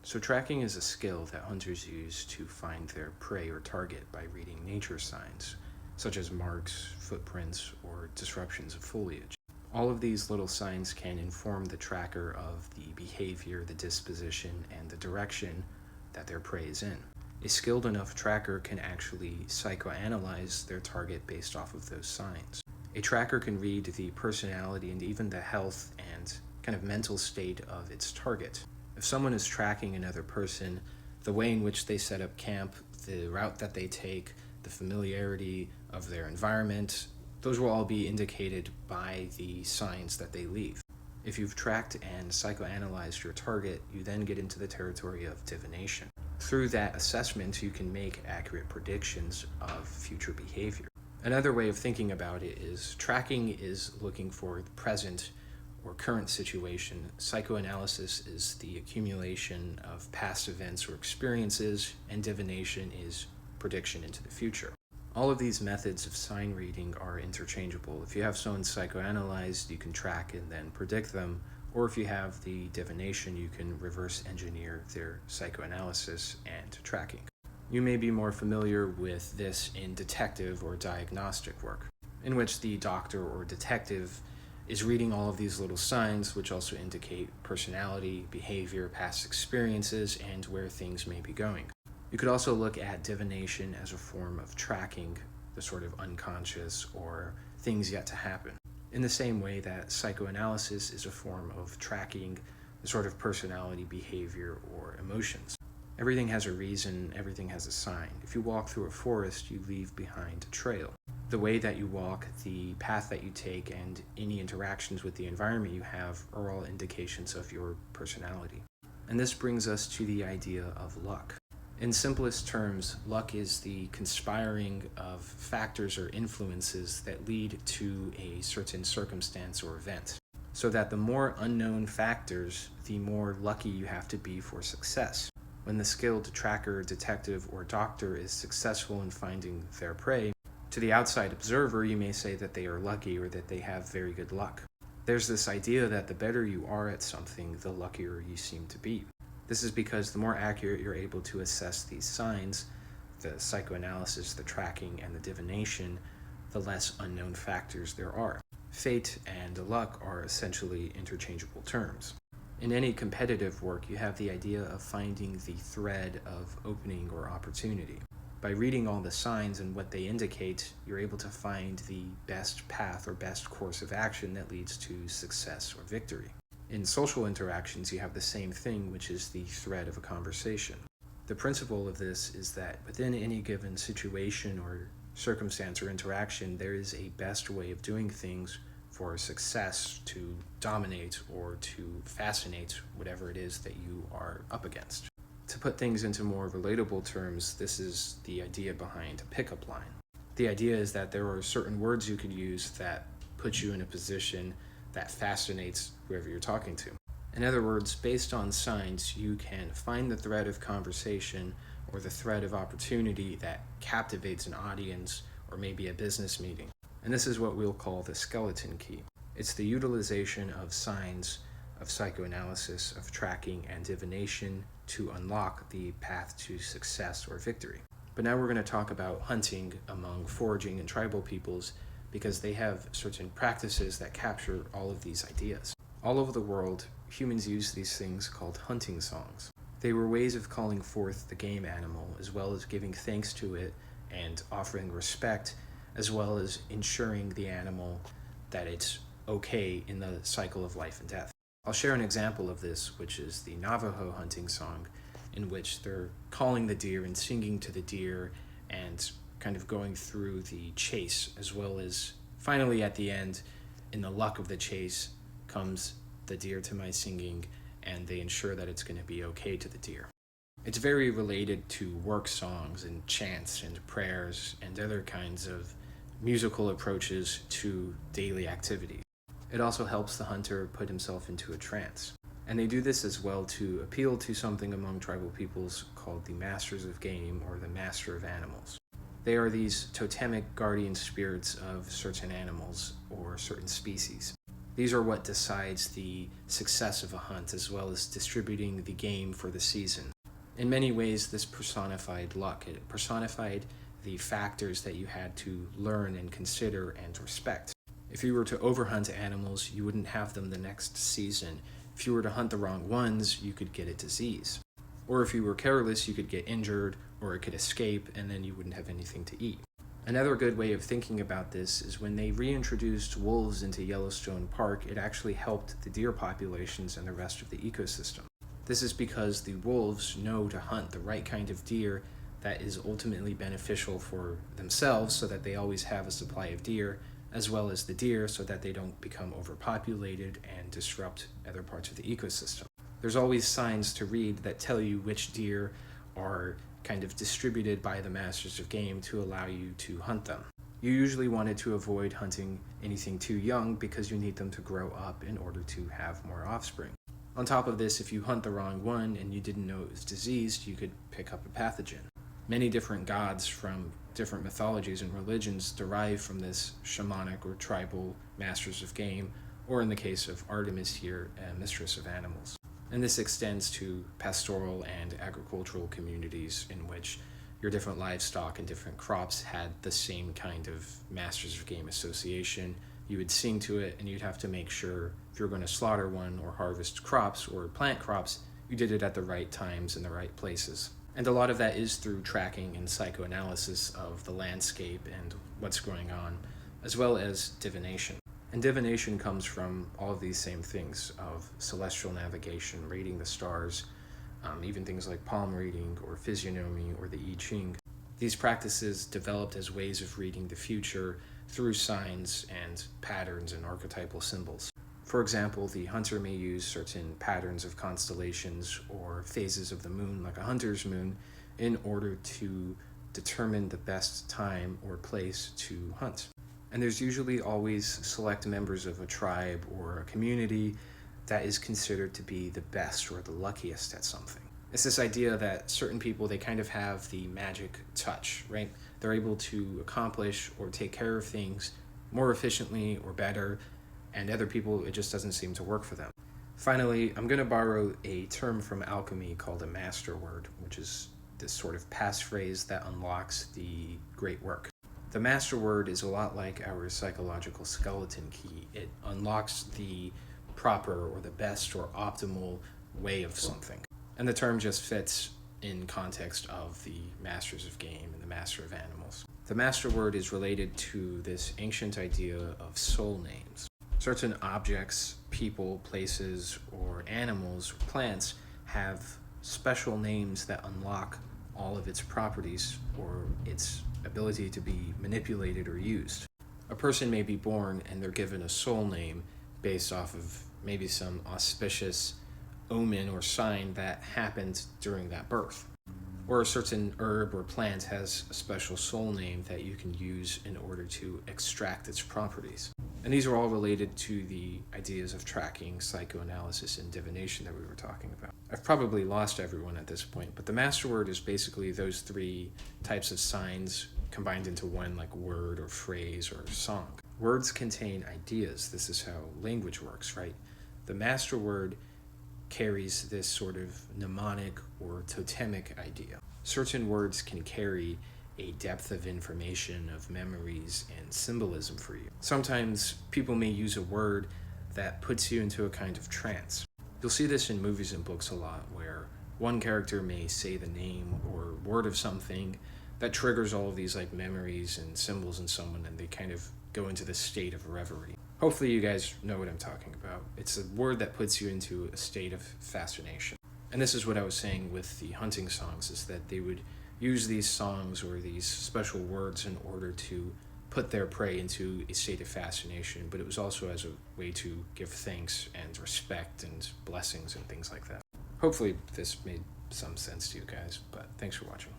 So tracking is a skill that hunters use to find their prey or target by reading nature signs, such as marks, footprints, or disruptions of foliage. All of these little signs can inform the tracker of the behavior, the disposition, and the direction that their prey is in. A skilled enough tracker can actually psychoanalyze their target based off of those signs. A tracker can read the personality and even the health and kind of mental state of its target. If someone is tracking another person, the way in which they set up camp, the route that they take, the familiarity of their environment, those will all be indicated by the signs that they leave. If you've tracked and psychoanalyzed your target, you then get into the territory of divination. Through that assessment, you can make accurate predictions of future behavior. Another way of thinking about it is tracking is looking for the present or current situation. Psychoanalysis is the accumulation of past events or experiences, and divination is prediction into the future. All of these methods of sign reading are interchangeable. If you have someone psychoanalyzed, you can track and then predict them, or if you have the divination, you can reverse engineer their psychoanalysis and tracking. You may be more familiar with this in detective or diagnostic work, in which the doctor or detective is reading all of these little signs, which also indicate personality, behavior, past experiences, and where things may be going. You could also look at divination as a form of tracking the sort of unconscious or things yet to happen, in the same way that psychoanalysis is a form of tracking the sort of personality, behavior, or emotions. Everything has a reason, everything has a sign. If you walk through a forest, you leave behind a trail. The way that you walk, the path that you take, and any interactions with the environment you have are all indications of your personality. And this brings us to the idea of luck. In simplest terms, luck is the conspiring of factors or influences that lead to a certain circumstance or event. So that the more unknown factors, the more lucky you have to be for success. When the skilled tracker, detective, or doctor is successful in finding their prey, to the outside observer, you may say that they are lucky or that they have very good luck. There's this idea that the better you are at something, the luckier you seem to be. This is because the more accurate you're able to assess these signs, the psychoanalysis, the tracking, and the divination, the less unknown factors there are. Fate and luck are essentially interchangeable terms. In any competitive work, you have the idea of finding the thread of opening or opportunity. By reading all the signs and what they indicate, you're able to find the best path or best course of action that leads to success or victory. In social interactions, you have the same thing, which is the thread of a conversation. The principle of this is that within any given situation or circumstance or interaction, there is a best way of doing things for success, to dominate or to fascinate whatever it is that you are up against. To put things into more relatable terms, this is the idea behind a pickup line. The idea is that there are certain words you could use that put you in a position that fascinates whoever you're talking to. In other words, based on signs, you can find the thread of conversation or the thread of opportunity that captivates an audience or maybe a business meeting. And this is what we'll call the skeleton key. It's the utilization of signs, of psychoanalysis, of tracking, and divination to unlock the path to success or victory. But now we're going to talk about hunting among foraging and tribal peoples, because they have certain practices that capture all of these ideas. All over the world, humans use these things called hunting songs. They were ways of calling forth the game animal, as well as giving thanks to it and offering respect, as well as ensuring the animal that it's okay in the cycle of life and death. I'll share an example of this, which is the Navajo hunting song, in which they're calling the deer and singing to the deer and kind of going through the chase, as well as finally at the end, in the luck of the chase, comes the deer to my singing, and they ensure that it's going to be okay to the deer. It's very related to work songs and chants and prayers and other kinds of musical approaches to daily activities. It also helps the hunter put himself into a trance. And they do this as well to appeal to something among tribal peoples called the masters of game, or the master of animals. They are these totemic guardian spirits of certain animals or certain species. These are what decides the success of a hunt, as well as distributing the game for the season. In many ways, this personified luck. It personified the factors that you had to learn and consider and respect. If you were to overhunt animals, you wouldn't have them the next season. If you were to hunt the wrong ones, you could get a disease. Or if you were careless, you could get injured, or it could escape, and then you wouldn't have anything to eat. Another good way of thinking about this is when they reintroduced wolves into Yellowstone Park, it actually helped the deer populations and the rest of the ecosystem. This is because the wolves know to hunt the right kind of deer that is ultimately beneficial for themselves, so that they always have a supply of deer, as well as the deer so that they don't become overpopulated and disrupt other parts of the ecosystem. There's always signs to read that tell you which deer are kind of distributed by the masters of game to allow you to hunt them. You usually wanted to avoid hunting anything too young because you need them to grow up in order to have more offspring. On top of this, if you hunt the wrong one and you didn't know it was diseased, you could pick up a pathogen. Many different gods from different mythologies and religions derive from this shamanic or tribal masters of game, or in the case of Artemis here, a mistress of animals. And this extends to pastoral and agricultural communities in which your different livestock and different crops had the same kind of masters of game association. You would sing to it, and you'd have to make sure if you're going to slaughter one or harvest crops or plant crops, you did it at the right times in the right places. And a lot of that is through tracking and psychoanalysis of the landscape and what's going on, as well as divination. And divination comes from all of these same things of celestial navigation, reading the stars, even things like palm reading or physiognomy or the I Ching. These practices developed as ways of reading the future through signs and patterns and archetypal symbols. For example, the hunter may use certain patterns of constellations or phases of the moon, like a hunter's moon, in order to determine the best time or place to hunt. And there's usually always select members of a tribe or a community that is considered to be the best or the luckiest at something. It's this idea that certain people, they kind of have the magic touch, right? They're able to accomplish or take care of things more efficiently or better, and other people, it just doesn't seem to work for them. Finally, I'm going to borrow a term from alchemy called a master word, which is this sort of passphrase that unlocks the great work. The master word is a lot like our psychological skeleton key. It unlocks the proper or the best or optimal way of something. And the term just fits in context of the masters of game and the master of animals. The master word is related to this ancient idea of soul names. Certain objects, people, places, or animals, or plants have special names that unlock all of its properties or its ability to be manipulated or used. A person may be born and they're given a soul name based off of maybe some auspicious omen or sign that happened during that birth. Or a certain herb or plant has a special soul name that you can use in order to extract its properties. And these are all related to the ideas of tracking, psychoanalysis, and divination that we were talking about. I've probably lost everyone at this point, but the master word is basically those three types of signs combined into one, like word or phrase or song. Words contain ideas. This is how language works, right? The master word carries this sort of mnemonic or totemic idea. Certain words can carry a depth of information, of memories and symbolism for you. Sometimes people may use a word that puts you into a kind of trance. You'll see this in movies and books a lot, where one character may say the name or word of something that triggers all of these like memories and symbols in someone, and they kind of go into this state of reverie. Hopefully you guys know what I'm talking about. It's a word that puts you into a state of fascination. And this is what I was saying with the hunting songs, is that they would use these songs or these special words in order to put their prey into a state of fascination, but it was also as a way to give thanks and respect and blessings and things like that. Hopefully this made some sense to you guys, but thanks for watching.